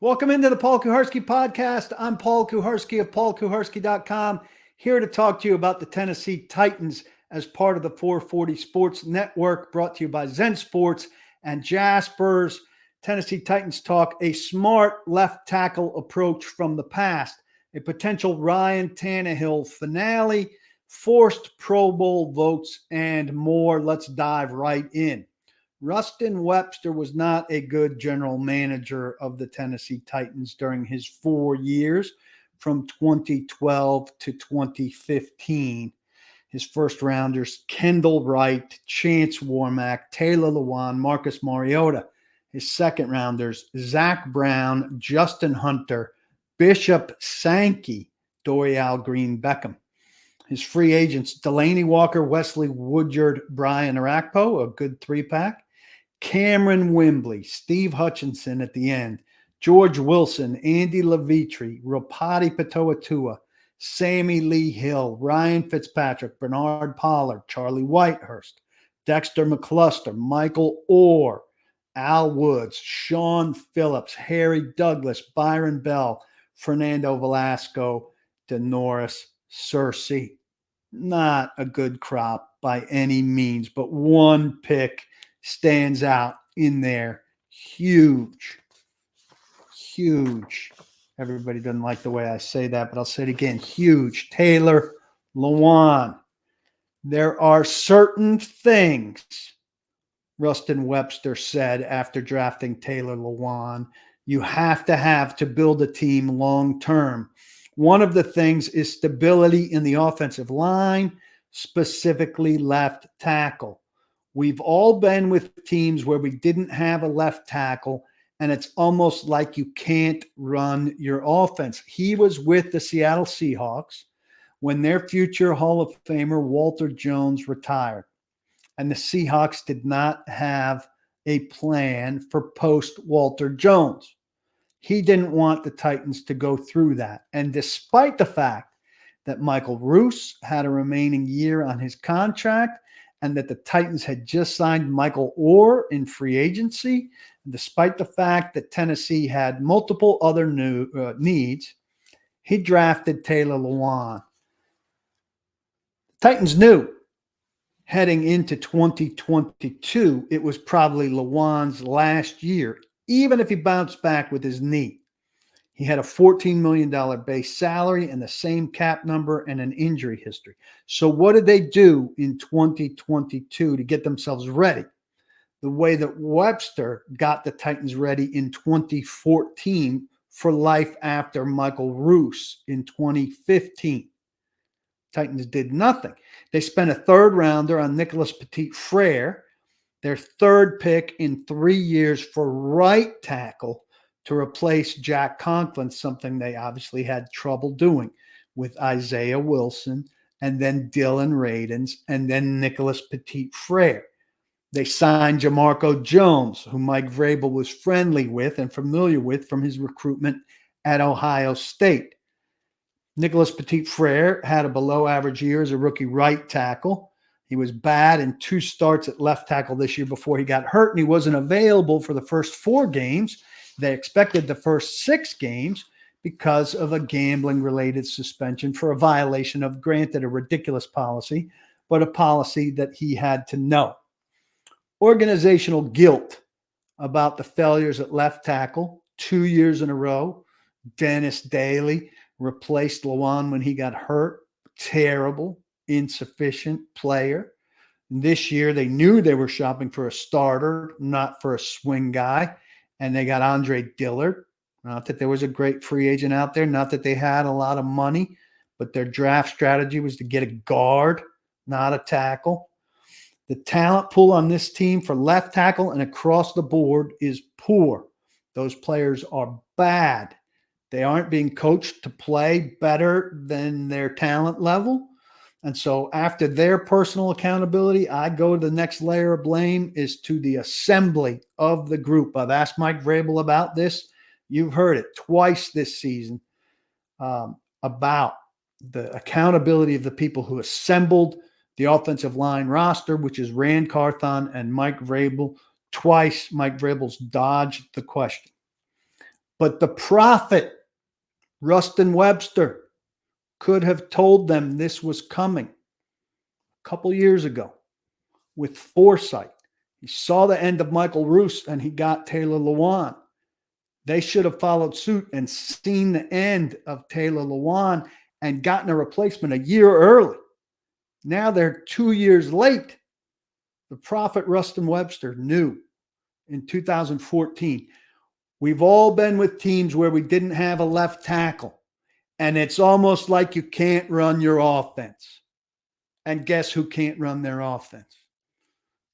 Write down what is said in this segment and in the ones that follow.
Welcome into the Paul Kuharsky podcast. I'm Paul Kuharsky of paulkuharsky.com, here to talk to you about the Tennessee Titans as part of the 440 Sports Network, brought to you by Zen Sports and Jaspers. Tennessee Titans talk a smart left tackle approach from the past, a potential Ryan Tannehill finale, forced Pro Bowl votes, and more. Let's dive right in. Rustin Webster was not a good general manager of the Tennessee Titans during his 4 years from 2012 to 2015. His first rounders, Kendall Wright, Chance Warmack, Taylor Lewan, Marcus Mariota. His second rounders, Zach Brown, Justin Hunter, Bishop Sankey, Dorial Green Beckham. His free agents, Delaney Walker, Wesley Woodyard, Brian Arakpo, a good three-pack. Cameron Wimbley, Steve Hutchinson at the end, George Wilson, Andy Levitre, Rapati Patoatua, Sammy Lee Hill, Ryan Fitzpatrick, Bernard Pollard, Charlie Whitehurst, Dexter McCluster, Michael Orr, Al Woods, Sean Phillips, Harry Douglas, Byron Bell, Fernando Velasco, Denoris Searcy. Not a good crop by any means, but one pick stands out in there. Huge. Everybody doesn't like the way I say that, but I'll say it again. Huge. Taylor Lewan. There are certain things, Rustin Webster said after drafting Taylor Lewan, you have to build a team long term. One of the things is stability in the offensive line, specifically left tackle. We've all been with teams where we didn't have a left tackle, and it's almost like you can't run your offense. He was with the Seattle Seahawks when their future Hall of Famer Walter Jones retired, and the Seahawks did not have a plan for post-Walter Jones. He didn't want the Titans to go through that, and despite the fact that Michael Roos had a remaining year on his contract, and that the Titans had just signed Michael Orr in free agency, despite the fact that Tennessee had multiple other needs, he drafted Taylor Lewan. The Titans knew heading into 2022, it was probably Lewan's last year, even if he bounced back with his knee. He had a $14 million base salary and the same cap number and an injury history. So what did they do in 2022 to get themselves ready? The way that Webster got the Titans ready in 2014 for life after Michael Roos in 2015. Titans did nothing. They spent a third rounder on Nicholas Petit-Frere, their third pick in 3 years for right tackle, to replace Jack Conklin, something they obviously had trouble doing with Isaiah Wilson and then Dylan Radins and then Nicholas Petit-Frere. They signed Jamarco Jones, who Mike Vrabel was friendly with and familiar with from his recruitment at Ohio State. Nicholas Petit-Frere had a below-average year as a rookie right tackle. He was bad in 2 starts at left tackle this year before he got hurt, and he wasn't available for the first 4 games. They expected the first 6 games because of a gambling-related suspension for a violation of, granted, a ridiculous policy, but a policy that he had to know. Organizational guilt about the failures at left tackle 2 years in a row. Dennis Daly replaced Lewan when he got hurt. Terrible, insufficient player. This year, they knew they were shopping for a starter, not for a swing guy. And they got Andre Dillard. Not that there was a great free agent out there, not that they had a lot of money, but their draft strategy was to get a guard, not a tackle. The talent pool on this team for left tackle and across the board is poor. Those players are bad. They aren't being coached to play better than their talent level. And so after their personal accountability, I go to the next layer of blame is to the assembly of the group. I've asked Mike Vrabel about this. You've heard it twice this season about the accountability of the people who assembled the offensive line roster, which is Rand Carthon and Mike Vrabel. Twice Mike Vrabel's dodged the question. But the prophet, Rustin Webster, could have told them this was coming a couple years ago with foresight. He saw the end of Michael Roos and he got Taylor Lewan. They should have followed suit and seen the end of Taylor Lewan and gotten a replacement a year early. Now they're 2 years late. The prophet Rustin Webster knew in 2014. We've all been with teams where we didn't have a left tackle, and it's almost like you can't run your offense. And guess who can't run their offense?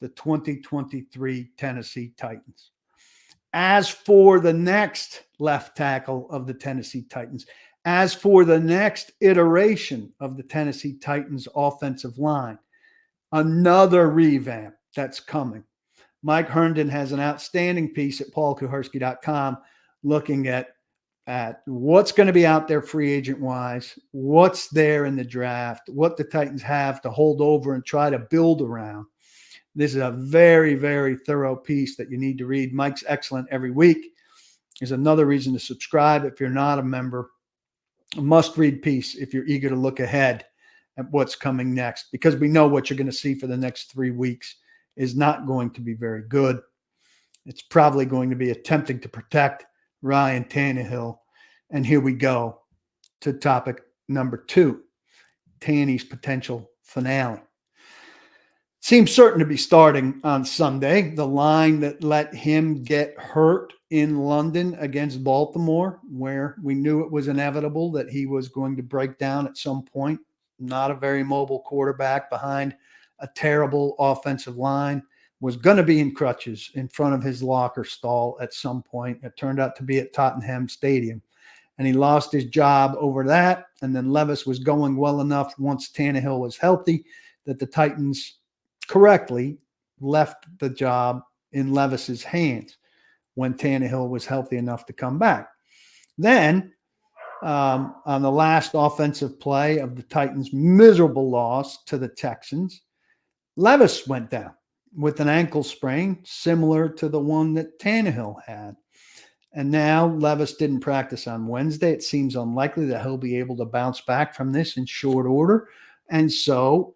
The 2023 Tennessee Titans. As for the next left tackle of the Tennessee Titans, as for the next iteration of the Tennessee Titans offensive line, another revamp that's coming. Mike Herndon has an outstanding piece at paulkuharsky.com looking at what's going to be out there free agent wise, what's there in the draft, what the Titans have to hold over and try to build around. This is a very, very thorough piece that you need to read. Mike's excellent every week. There's another reason to subscribe if you're not a member. A must-read piece if you're eager to look ahead at what's coming next, because we know what you're going to see for the next 3 weeks is not going to be very good. It's probably going to be attempting to protect Ryan Tannehill. And here we go to topic number 2, Tanny's potential finale. Seems certain to be starting on Sunday. The line that let him get hurt in London against Baltimore, where we knew it was inevitable that he was going to break down at some point. Not a very mobile quarterback behind a terrible offensive line, was going to be in crutches in front of his locker stall at some point. It turned out to be at Tottenham Stadium. And he lost his job over that. And then Levis was going well enough once Tannehill was healthy that the Titans correctly left the job in Levis's hands when Tannehill was healthy enough to come back. Then, on the last offensive play of the Titans' miserable loss to the Texans, Levis went down with an ankle sprain similar to the one that Tannehill had. And now Levis didn't practice on Wednesday. It seems unlikely that he'll be able to bounce back from this in short order. And so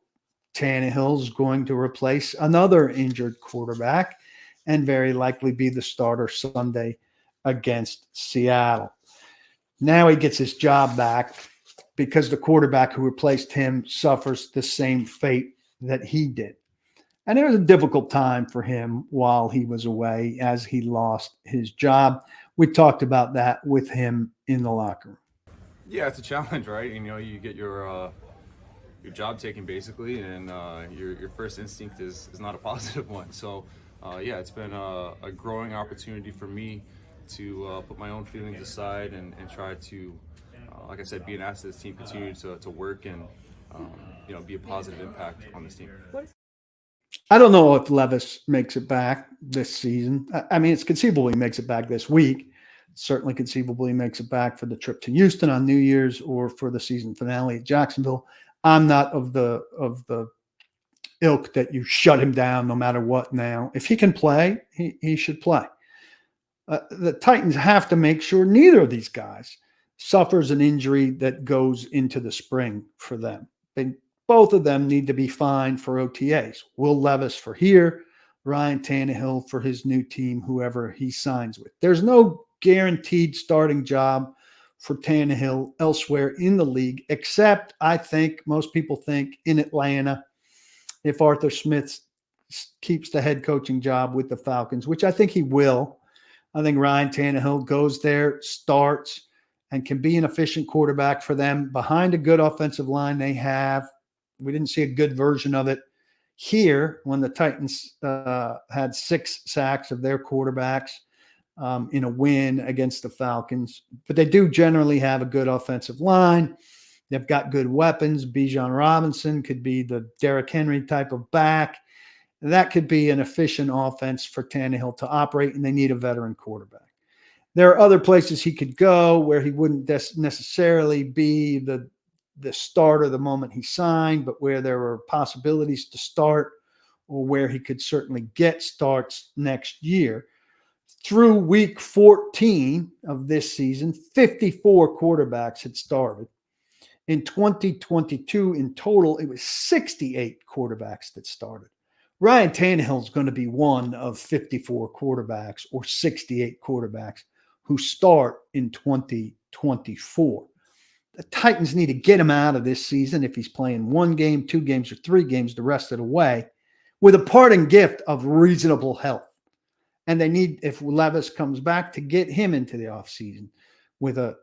Tannehill is going to replace another injured quarterback and very likely be the starter Sunday against Seattle. Now he gets his job back because the quarterback who replaced him suffers the same fate that he did. And it was a difficult time for him while he was away as he lost his job. We talked about that with him in the locker room. Yeah, it's a challenge, right? You get your job taken basically, and your first instinct is not a positive one. So, it's been a growing opportunity for me to put my own feelings aside and try to, like I said, be an asset to this team, continue to work and be a positive impact on this team. I don't know if Levis makes it back this season. I mean, it's conceivable he makes it back this week. Certainly conceivable he makes it back for the trip to Houston on New Year's or for the season finale at Jacksonville. I'm not of the ilk that you shut him down no matter what now. If he can play, he should play. The Titans have to make sure neither of these guys suffers an injury that goes into the spring for them. Both of them need to be fine for OTAs. Will Levis for here, Ryan Tannehill for his new team, whoever he signs with. There's no guaranteed starting job for Tannehill elsewhere in the league, except I think most people think in Atlanta if Arthur Smith keeps the head coaching job with the Falcons, which I think he will. I think Ryan Tannehill goes there, starts, and can be an efficient quarterback for them behind a good offensive line they have. We didn't see a good version of it here when the Titans had 6 sacks of their quarterbacks in a win against the Falcons. But they do generally have a good offensive line. They've got good weapons. Bijan Robinson could be the Derrick Henry type of back. That could be an efficient offense for Tannehill to operate, and they need a veteran quarterback. There are other places he could go where he wouldn't necessarily be the starter the moment he signed, but where there were possibilities to start or where he could certainly get starts next year. through week 14 of this season, 54 quarterbacks had started. In 2022, in total, it was 68 quarterbacks that started. Ryan Tannehill is going to be one of 54 quarterbacks or 68 quarterbacks who start in 2024. The Titans need to get him out of this season if he's playing one game, two games, or three games the rest of the way with a parting gift of reasonable health. And they need, if Levis comes back, to get him into the offseason with a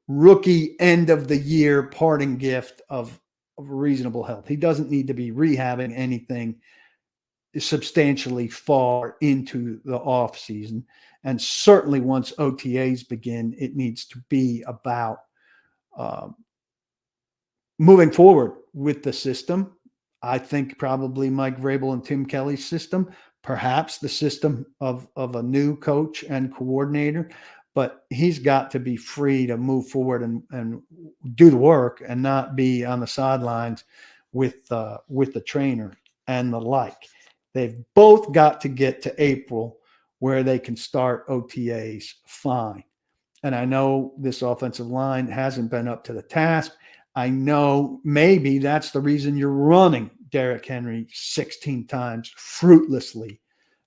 rookie end of the year parting gift of reasonable health. He doesn't need to be rehabbing anything substantially far into the offseason. And certainly once OTAs begin, it needs to be about moving forward with the system. I think probably Mike Vrabel and Tim Kelly's system, perhaps the system of a new coach and coordinator, but he's got to be free to move forward and do the work and not be on the sidelines with the trainer and the like. They've both got to get to April where they can start OTAs fine. And I know this offensive line hasn't been up to the task. I know maybe that's the reason you're running Derrick Henry 16 times fruitlessly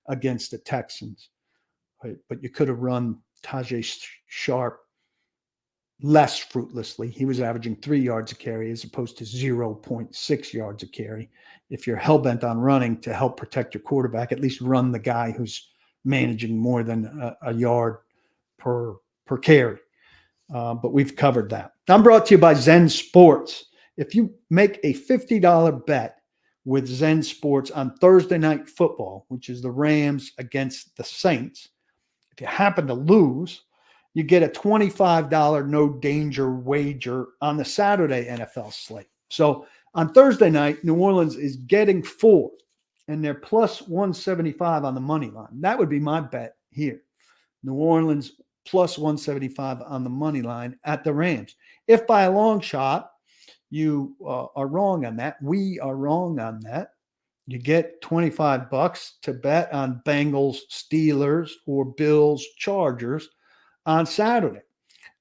against the Texans. But you could have run Tajay Sharp less fruitlessly. He was averaging 3 yards a carry as opposed to 0.6 yards a carry. If you're hell-bent on running to help protect your quarterback, at least run the guy who's managing more than a yard per carry. But we've covered that. I'm brought to you by Zen Sports. If you make a $50 bet with Zen Sports on Thursday Night Football, which is the Rams against the Saints, if you happen to lose, you get a $25 no danger wager on the Saturday NFL slate. So on Thursday night, New Orleans is getting 4, and they're plus 175 on the money line. That would be my bet here. New Orleans plus 175 on the money line at the Rams. If by a long shot you are wrong on that, we are wrong on that, you get $25 to bet on Bengals, Steelers, or Bills, Chargers on Saturday.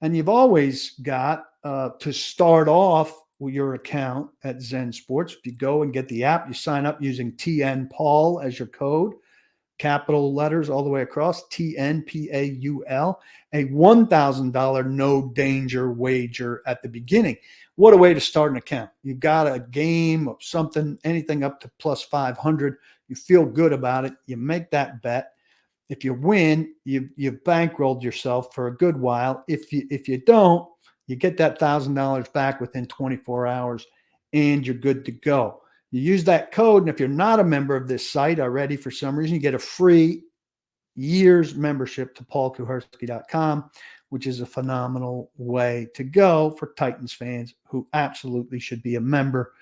And you've always got to start off with your account at Zen Sports. If you go and get the app, you sign up using TN Paul as your code, capital letters all the way across, TNPAUL, a $1,000 no danger wager at the beginning. What a way to start an account. You got a game of something, anything up to plus 500. You feel good about it. You make that bet. If you win, you've bankrolled yourself for a good while. If you don't, you get that $1,000 back within 24 hours and you're good to go. You use that code, and if you're not a member of this site already for some reason, you get a free year's membership to paulkuharsky.com, which is a phenomenal way to go for Titans fans who absolutely should be a member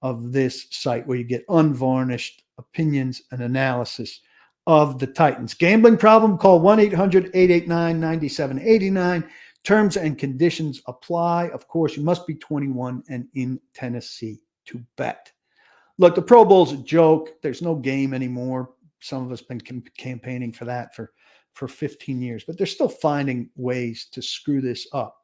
of this site where you get unvarnished opinions and analysis of the Titans. Gambling problem? Call 1-800-889-9789. Terms and conditions apply. Of course, you must be 21 and in Tennessee to bet. Look, the Pro Bowl's a joke. There's no game anymore. Some of us have been campaigning for that for 15 years, but they're still finding ways to screw this up.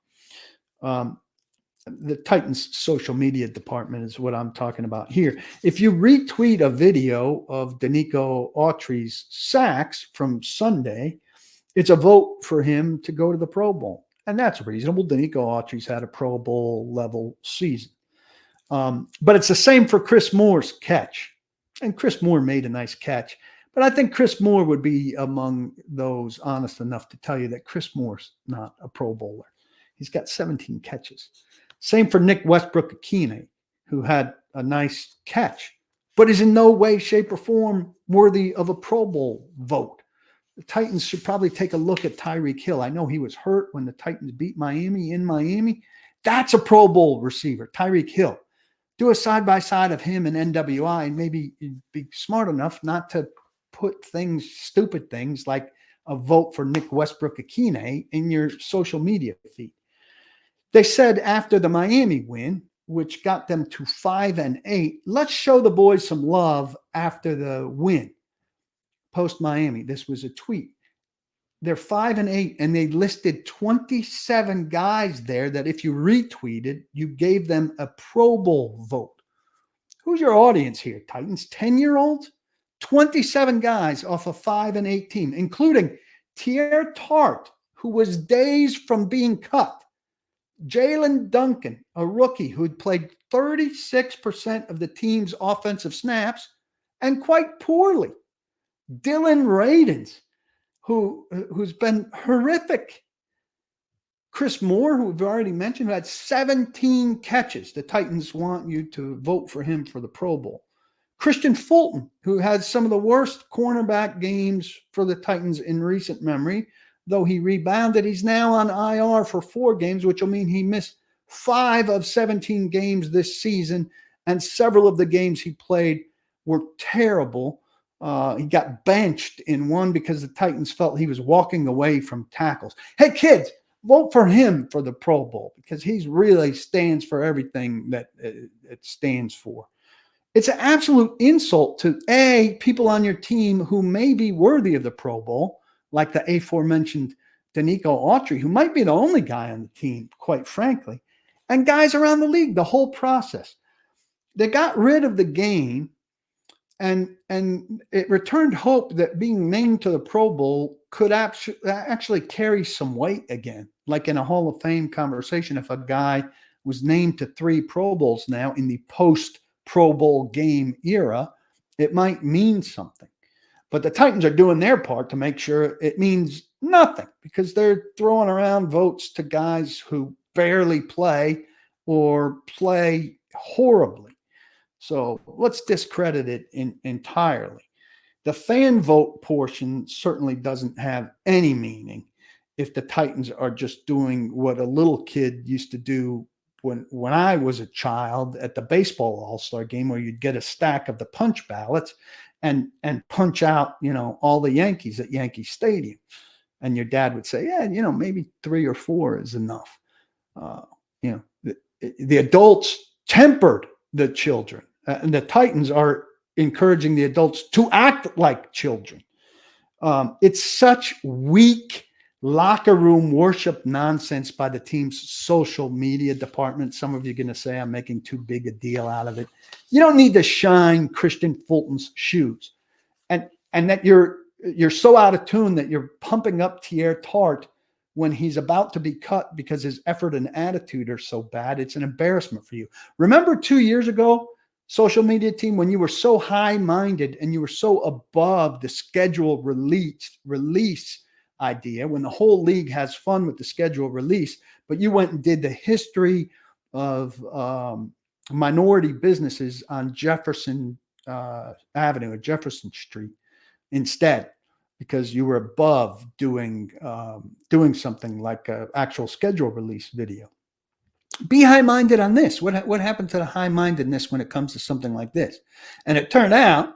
The Titans social media department is what I'm talking about here. If you retweet a video of Danico Autry's sacks from Sunday, it's a vote for him to go to the Pro Bowl. And that's reasonable. Danico Autry's had a Pro Bowl level season. But it's the same for Chris Moore's catch. And Chris Moore made a nice catch. But I think Chris Moore would be among those honest enough to tell you that Chris Moore's not a Pro Bowler. He's got 17 catches. Same for Nick Westbrook-Akine, who had a nice catch, but is in no way, shape, or form worthy of a Pro Bowl vote. The Titans should probably take a look at Tyreek Hill. I know he was hurt when the Titans beat Miami in Miami. That's a Pro Bowl receiver, Tyreek Hill. Do a side-by-side of him and NWI, and maybe you'd be smart enough not to put things, stupid things like a vote for Nick Westbrook-Akine in your social media feed. They said after the Miami win, which got them to 5-8, let's show the boys some love after the win. post Miami. This was a tweet. They're 5-8, and they listed 27 guys there that if you retweeted, you gave them a Pro Bowl vote. Who's your audience here, Titans? 10-year-olds? 27 guys off a 5-8 team, including Tier Tart, who was days from being cut. Jalen Duncan, a rookie who had played 36% of the team's offensive snaps and quite poorly. Dylan Radins, who's been horrific. Chris Moore, who we've already mentioned, who had 17 catches. The Titans want you to vote for him for the Pro Bowl. Christian Fulton, who had some of the worst cornerback games for the Titans in recent memory, though he rebounded. He's now on IR for 4 games, which will mean he missed 5 of 17 games this season, and several of the games he played were terrible. He got benched in one because the Titans felt he was walking away from tackles. Hey, kids, vote for him for the Pro Bowl because he really stands for everything that it stands for. It's an absolute insult to people on your team who may be worthy of the Pro Bowl, like the aforementioned Danico Autry, who might be the only guy on the team, quite frankly, and guys around the league, the whole process. They got rid of the game, and it returned hope that being named to the Pro Bowl could actually carry some weight again, like in a Hall of Fame conversation. If a guy was named to 3 Pro Bowls now in the post-Pro Bowl game era, it might mean something. But the Titans are doing their part to make sure it means nothing because they're throwing around votes to guys who barely play or play horribly. So let's discredit it entirely. The fan vote portion certainly doesn't have any meaning if the Titans are just doing what a little kid used to do when I was a child at the baseball all-star game, where you'd get a stack of the punch ballots and punch out, all the Yankees at Yankee Stadium. And your dad would say, yeah, maybe 3 or 4 is enough. The adults tempered the children. And the Titans are encouraging the adults to act like children. It's such weak locker room worship nonsense by the team's social media department. Some of you are going to say I'm making too big a deal out of it. You don't need to shine Christian Fulton's shoes, and that you're so out of tune that you're pumping up Tier Tart when he's about to be cut because his effort and attitude are so bad. It's an embarrassment for you. Remember 2 years ago, social media team, when you were so high-minded and you were so above the schedule release idea, when the whole league has fun with the schedule release, but you went and did the history of minority businesses on Jefferson Avenue or Jefferson Street instead, because you were above doing something like an actual schedule release video. Be high-minded on this. What happened to the high-mindedness when it comes to something like this? And it turned out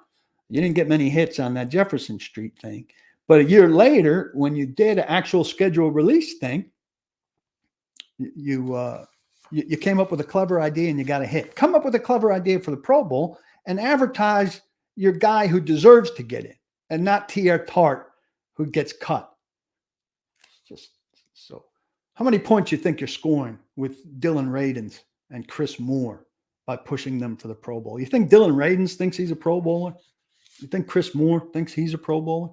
you didn't get many hits on that Jefferson Street thing. But a year later, when you did an actual schedule release thing, you came up with a clever idea and you got a hit. Come up with a clever idea for the Pro Bowl and advertise your guy who deserves to get in, and not Tier Tart who gets cut. Just so. How many points do you think you're scoring with Dylan Radins and Chris Moore by pushing them for the Pro Bowl? You think Dylan Radins thinks he's a Pro Bowler? You think Chris Moore thinks he's a Pro Bowler?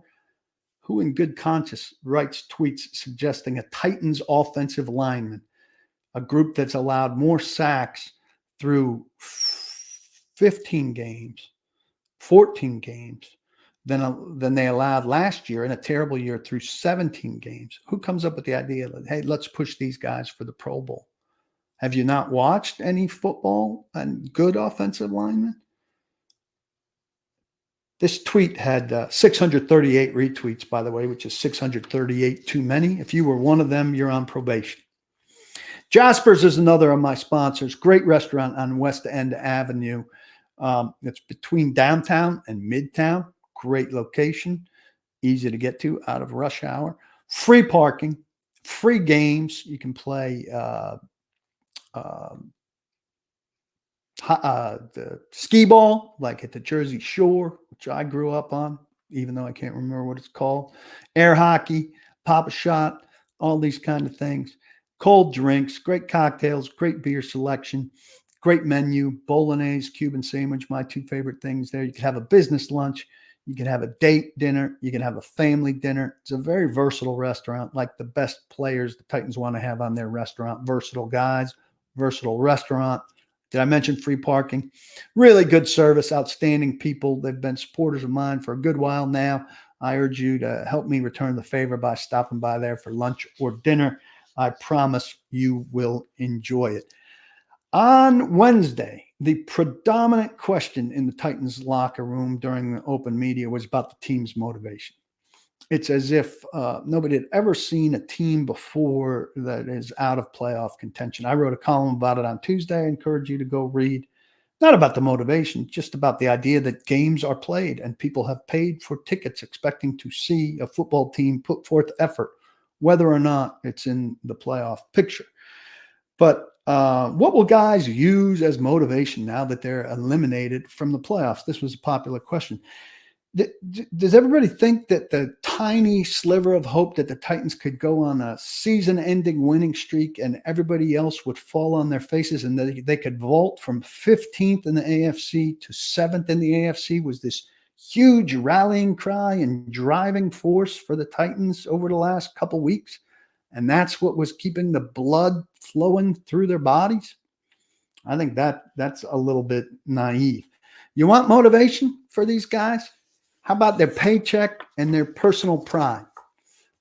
Who in good conscience writes tweets suggesting a Titans offensive lineman, a group that's allowed more sacks through 15 games, 14 games, than they allowed last year in a terrible year through 17 games? Who comes up with the idea that, hey, let's push these guys for the Pro Bowl? Have you not watched any football and good offensive linemen? This tweet had 638 retweets, by the way, which is 638 too many. If you were one of them, you're on probation. Jasper's is another of my sponsors. Great restaurant on West End Avenue. It's between downtown and midtown. Great location, easy to get to out of rush hour. Free parking, free games. You can play the skee ball, like at the Jersey Shore, which I grew up on. even though I can't remember what it's called. Air hockey, pop a shot, all these kind of things. Cold drinks, great cocktails, great beer selection, great menu, bolognese, Cuban sandwich, my two favorite things there. You could have a business lunch, you can have a date dinner, you can have a family dinner. It's a very versatile restaurant, like the best players the Titans want to have on their restaurant. Versatile guys, versatile restaurant. Did I mention free parking? Really good service, outstanding people. They've been supporters of mine for a good while now. I urge you to help me return the favor by stopping by there for lunch or dinner. I promise you will enjoy it. On Wednesday, the predominant question in the Titans locker room during the open media was about the team's motivation. It's as if nobody had ever seen a team before that is out of playoff contention. I wrote a column about it on Tuesday. I encourage you to go read. Not about the motivation, just about the idea that games are played and people have paid for tickets expecting to see a football team put forth effort, whether or not it's in the playoff picture. But what will guys use as motivation now that they're eliminated from the playoffs? This was a popular question. Does everybody think that the tiny sliver of hope that the Titans could go on a season-ending winning streak and everybody else would fall on their faces and they could vault from 15th in the AFC to 7th in the AFC was this huge rallying cry and driving force for the Titans over the last couple weeks? And that's what was keeping the blood flowing through their bodies? I think that's a little bit naive. You want motivation for these guys? How about their paycheck and their personal pride?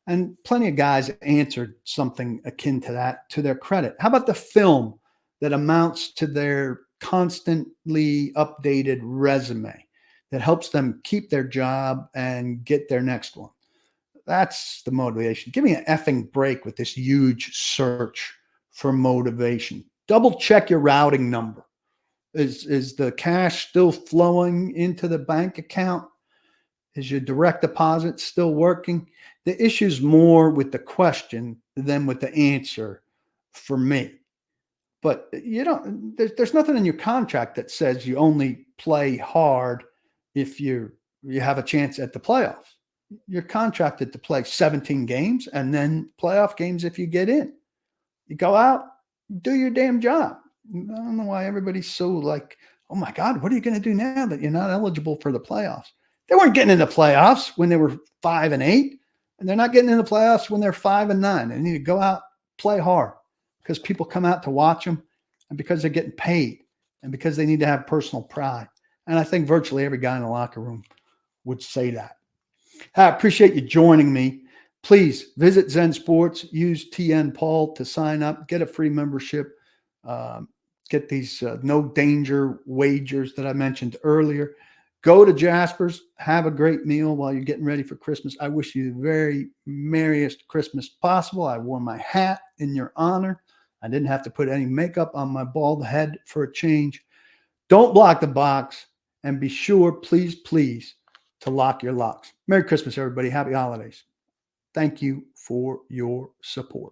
And plenty of guys answered something akin to that to their credit. How about the film that amounts to their constantly updated resume that helps them keep their job and get their next one? That's the motivation. Give me an effing break with this huge search for motivation. Double check your routing number. Is the cash still flowing into the bank account? Is your direct deposit still working? The issue's more with the question than with the answer for me. But you don't, there's nothing in your contract that says you only play hard if you have a chance at the playoffs. You're contracted to play 17 games and then playoff games if you get in. You go out, do your damn job. I don't know why everybody's so like, oh my God, what are you going to do now that you're not eligible for the playoffs? They weren't getting into playoffs when they were 5-8, and they're not getting into playoffs when they're 5-9. They need to go out, play hard, because people come out to watch them, and because they're getting paid, and because they need to have personal pride. And I think virtually every guy in the locker room would say that. I appreciate you joining me. Please visit Zen Sports. Use TN Paul to sign up. Get a free membership. Get these no danger wagers that I mentioned earlier. Go to Jasper's. Have a great meal while you're getting ready for Christmas. I wish you the very merriest Christmas possible. I wore my hat in your honor. I didn't have to put any makeup on my bald head for a change. Don't block the box. And be sure, please, please, to lock your locks. Merry Christmas, everybody. Happy holidays. Thank you for your support.